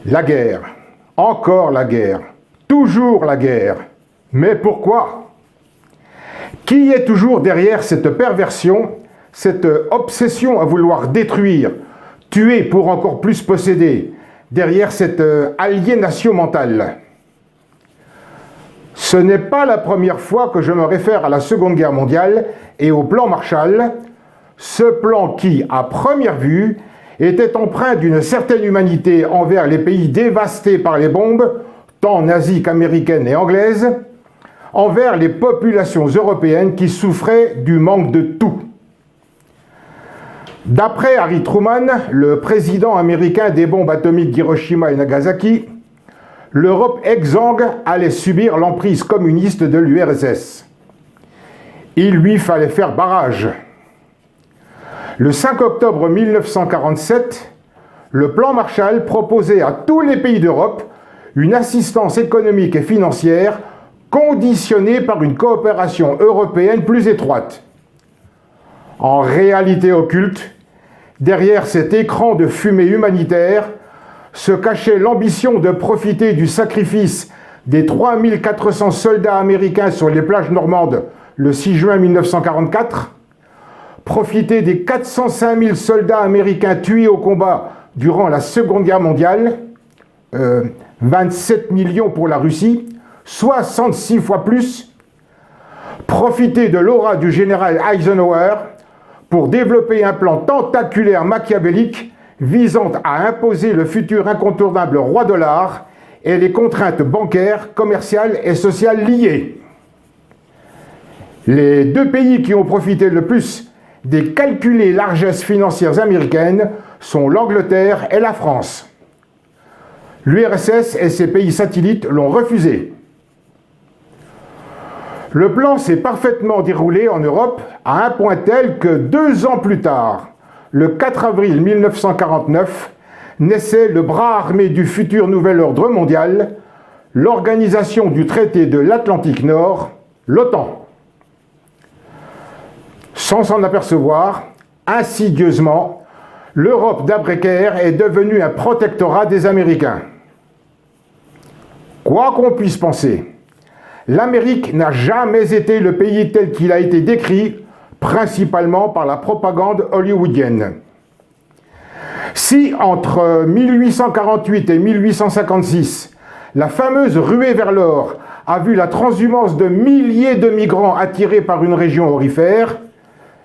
La guerre, encore la guerre, toujours la guerre. Mais pourquoi? Qui est toujours derrière cette perversion, cette obsession à vouloir détruire, tuer pour encore plus posséder, derrière cette aliénation mentale? Ce n'est pas la première fois que je me réfère à la Seconde Guerre mondiale et au plan Marshall, ce plan qui, à première vue, était empreint d'une certaine humanité envers les pays dévastés par les bombes, tant nazies qu'américaines et anglaises, envers les populations européennes qui souffraient du manque de tout. D'après Harry Truman, le président américain des bombes atomiques d'Hiroshima et Nagasaki, l'Europe exsangue allait subir l'emprise communiste de l'URSS. Il lui fallait faire barrage. Le 5 octobre 1947, le plan Marshall proposait à tous les pays d'Europe une assistance économique et financière conditionnée par une coopération européenne plus étroite. En réalité occulte, derrière cet écran de fumée humanitaire, se cachait l'ambition de profiter du sacrifice des 3400 soldats américains sur les plages normandes le 6 juin 1944, profiter des 405 000 soldats américains tués au combat durant la Seconde Guerre mondiale, 27 millions pour la Russie, 66 fois plus, profiter de l'aura du général Eisenhower pour développer un plan tentaculaire machiavélique visant à imposer le futur incontournable roi dollar et les contraintes bancaires, commerciales et sociales liées. Les deux pays qui ont profité le plus des calculées largesses financières américaines sont l'Angleterre et la France. L'URSS et ses pays satellites l'ont refusé. Le plan s'est parfaitement déroulé en Europe à un point tel que 2 ans plus tard, le 4 avril 1949, naissait le bras armé du futur nouvel ordre mondial, l'Organisation du traité de l'Atlantique Nord, l'OTAN. Sans s'en apercevoir, insidieusement, l'Europe d'après-guerre est devenue un protectorat des Américains. Quoi qu'on puisse penser, l'Amérique n'a jamais été le pays tel qu'il a été décrit, principalement par la propagande hollywoodienne. Si entre 1848 et 1856, la fameuse ruée vers l'or a vu la transhumance de milliers de migrants attirés par une région aurifère,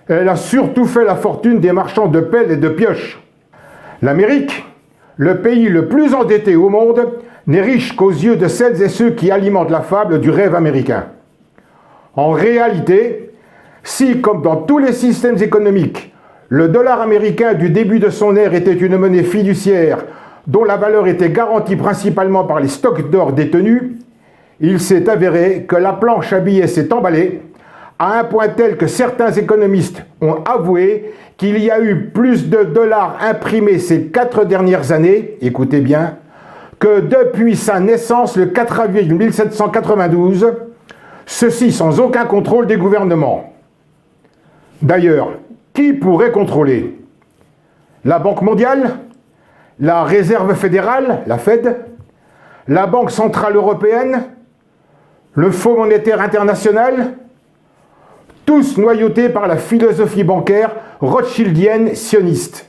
elle a surtout fait la fortune des marchands de pelles et de pioches. L'Amérique, le pays le plus endetté au monde, n'est riche qu'aux yeux de celles et ceux qui alimentent la fable du rêve américain. En réalité, si, comme dans tous les systèmes économiques, le dollar américain du début de son ère était une monnaie fiduciaire dont la valeur était garantie principalement par les stocks d'or détenus, il s'est avéré que la planche à billets s'est emballée à un point tel que certains économistes ont avoué qu'il y a eu plus de dollars imprimés ces 4 dernières années, écoutez bien, que depuis sa naissance le 4 avril 1792, ceci sans aucun contrôle des gouvernements. D'ailleurs, qui pourrait contrôler? La Banque mondiale? La Réserve fédérale, la Fed? La Banque centrale européenne? Le Fonds monétaire international? Tous noyautés par la philosophie bancaire rothschildienne sioniste.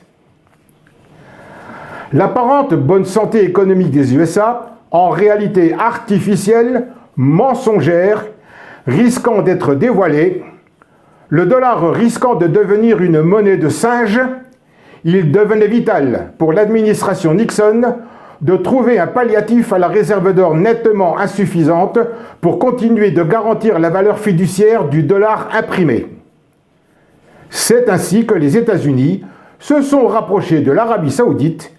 L'apparente bonne santé économique des USA, en réalité artificielle, mensongère, risquant d'être dévoilée, le dollar risquant de devenir une monnaie de singe, il devenait vital pour l'administration Nixon de trouver un palliatif à la réserve d'or nettement insuffisante pour continuer de garantir la valeur fiduciaire du dollar imprimé. C'est ainsi que les États-Unis se sont rapprochés de l'Arabie Saoudite,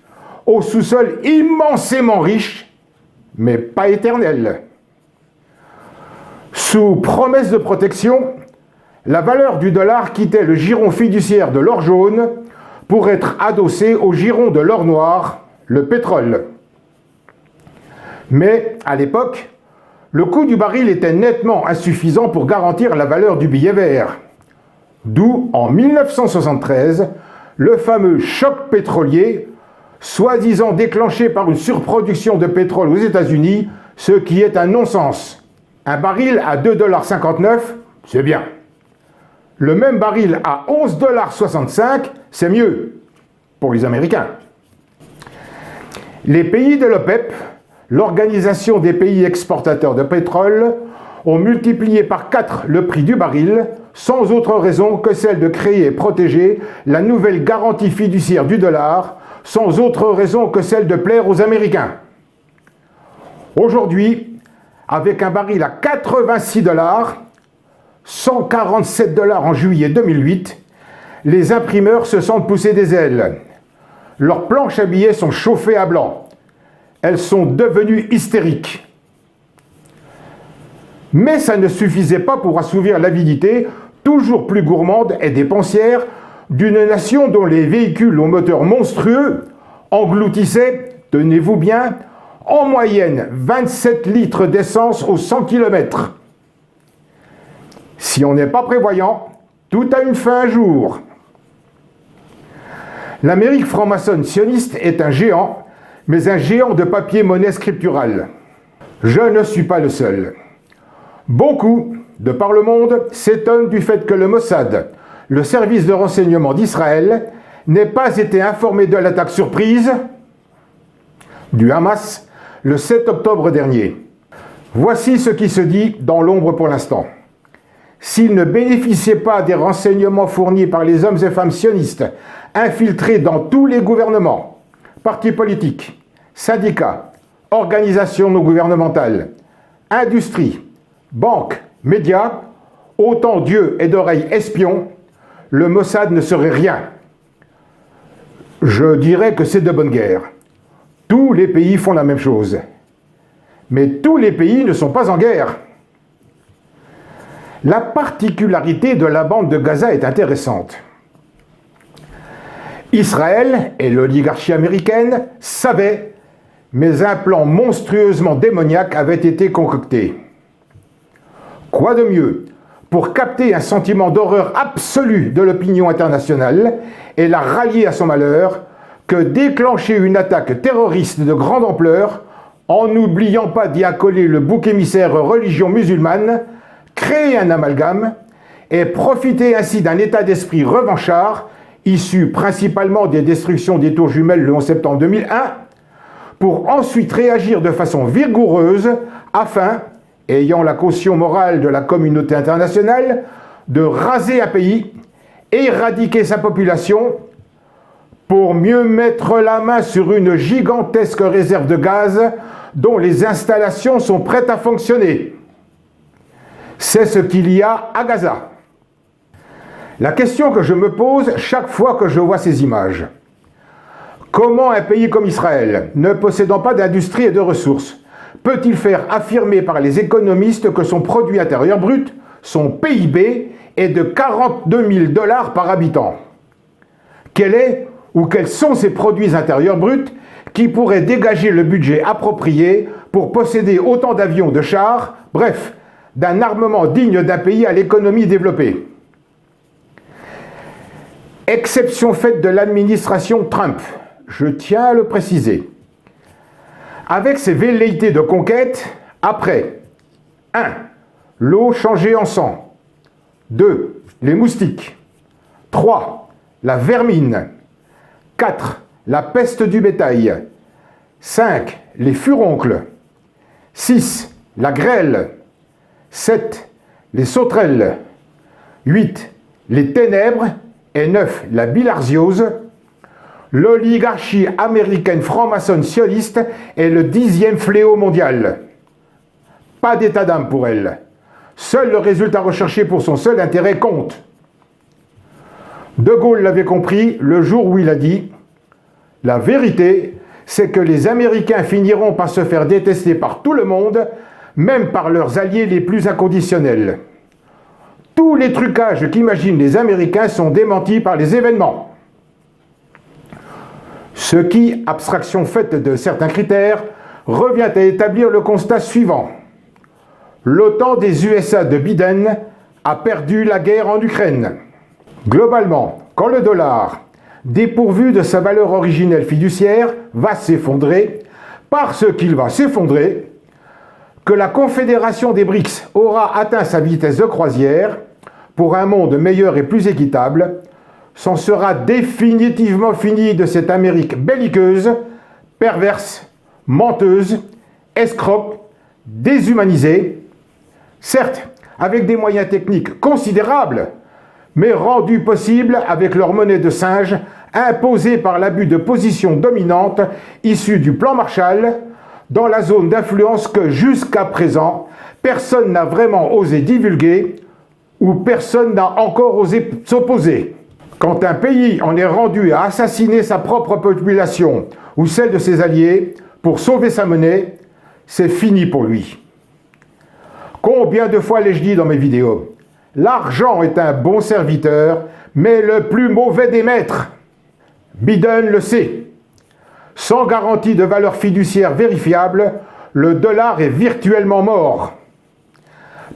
au sous-sol immensément riche, mais pas éternel. Sous promesse de protection, la valeur du dollar quittait le giron fiduciaire de l'or jaune pour être adossée au giron de l'or noir, le pétrole. Mais, à l'époque, le coût du baril était nettement insuffisant pour garantir la valeur du billet vert. D'où, en 1973, le fameux choc pétrolier, soi-disant déclenchée par une surproduction de pétrole aux États-Unis, ce qui est un non-sens. Un baril à 2,59 $, c'est bien. Le même baril à 11,65 $, c'est mieux pour les Américains. Les pays de l'OPEP, l'Organisation des pays exportateurs de pétrole, ont multiplié par 4 le prix du baril, sans autre raison que celle de créer et protéger la nouvelle garantie fiduciaire du dollar, sans autre raison que celle de plaire aux Américains. Aujourd'hui, avec un baril à 86 $, 147 $ en juillet 2008, les imprimeurs se sentent pousser des ailes. Leurs planches à billets sont chauffées à blanc. Elles sont devenues hystériques. Mais ça ne suffisait pas pour assouvir l'avidité, toujours plus gourmande et dépensière, d'une nation dont les véhicules au moteur monstrueux engloutissaient, tenez-vous bien, en moyenne 27 litres d'essence aux 100 km. Si on n'est pas prévoyant, tout a une fin un jour. L'Amérique franc-maçonne sioniste est un géant, mais un géant de papier-monnaie scriptural. Je ne suis pas le seul. Beaucoup, de par le monde, s'étonnent du fait que le Mossad, le service de renseignement d'Israël, n'ait pas été informé de l'attaque surprise du Hamas le 7 octobre dernier. Voici ce qui se dit dans l'ombre pour l'instant. S'il ne bénéficiait pas des renseignements fournis par les hommes et femmes sionistes infiltrés dans tous les gouvernements, partis politiques, syndicats, organisations non gouvernementales, industries, banques, médias, autant d'yeux et d'oreilles espions, le Mossad ne serait rien. Je dirais que c'est de bonne guerre. Tous les pays font la même chose. Mais tous les pays ne sont pas en guerre. La particularité de la bande de Gaza est intéressante. Israël et l'oligarchie américaine savaient, mais un plan monstrueusement démoniaque avait été concocté. Quoi de mieux pour capter un sentiment d'horreur absolue de l'opinion internationale et la rallier à son malheur que déclencher une attaque terroriste de grande ampleur en n'oubliant pas d'y accoler le bouc émissaire religion musulmane, créer un amalgame et profiter ainsi d'un état d'esprit revanchard issu principalement des destructions des tours jumelles le 11 septembre 2001 pour ensuite réagir de façon vigoureuse afin, ayant la caution morale de la communauté internationale, de raser un pays, éradiquer sa population, pour mieux mettre la main sur une gigantesque réserve de gaz dont les installations sont prêtes à fonctionner. C'est ce qu'il y a à Gaza. La question que je me pose chaque fois que je vois ces images: comment un pays comme Israël, ne possédant pas d'industrie et de ressources, peut-il faire affirmer par les économistes que son produit intérieur brut, son PIB, est de 42 000 $ par habitant? Quel est ou quels sont ces produits intérieurs bruts qui pourraient dégager le budget approprié pour posséder autant d'avions, de chars, bref, d'un armement digne d'un pays à l'économie développée? Exception faite de l'administration Trump, je tiens à le préciser. Avec ses velléités de conquête, après 1. L'eau changée en sang. 2. Les moustiques. 3. La vermine. 4. La peste du bétail. 5. Les furoncles. 6. La grêle. 7. Les sauterelles. 8. Les ténèbres. Et 9. La bilharziose. L'oligarchie américaine franc-maçonne sioniste est le 10e fléau mondial. Pas d'état d'âme pour elle. Seul le résultat recherché pour son seul intérêt compte. De Gaulle l'avait compris le jour où il a dit « La vérité, c'est que les Américains finiront par se faire détester par tout le monde, même par leurs alliés les plus inconditionnels. Tous les trucages qu'imaginent les Américains sont démentis par les événements. » Ce qui, abstraction faite de certains critères, revient à établir le constat suivant. L'OTAN des USA de Biden a perdu la guerre en Ukraine. Globalement, quand le dollar, dépourvu de sa valeur originelle fiduciaire, va s'effondrer, parce qu'il va s'effondrer, que la confédération des BRICS aura atteint sa vitesse de croisière pour un monde meilleur et plus équitable, c'en sera définitivement fini de cette Amérique belliqueuse, perverse, menteuse, escroque, déshumanisée, certes avec des moyens techniques considérables, mais rendus possibles avec leur monnaie de singe imposée par l'abus de position dominante issue du plan Marshall dans la zone d'influence que jusqu'à présent personne n'a vraiment osé divulguer ou personne n'a encore osé s'opposer. Quand un pays en est rendu à assassiner sa propre population ou celle de ses alliés pour sauver sa monnaie, c'est fini pour lui. Combien de fois l'ai-je dit dans mes vidéos? L'argent est un bon serviteur, mais le plus mauvais des maîtres. Biden le sait. Sans garantie de valeur fiduciaire vérifiable, le dollar est virtuellement mort.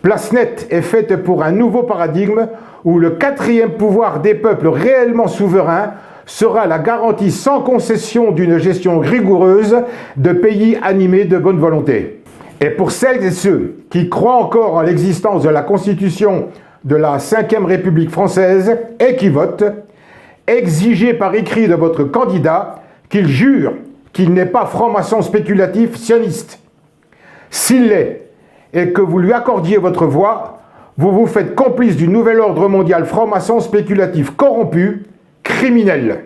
Place nette est faite pour un nouveau paradigme où le quatrième pouvoir des peuples réellement souverains sera la garantie sans concession d'une gestion rigoureuse de pays animés de bonne volonté. Et pour celles et ceux qui croient encore en l'existence de la Constitution de la Ve République française et qui votent, exigez par écrit de votre candidat qu'il jure qu'il n'est pas franc-maçon spéculatif sioniste. S'il l'est, et que vous lui accordiez votre voix, vous vous faites complice du nouvel ordre mondial franc-maçon spéculatif corrompu, criminel.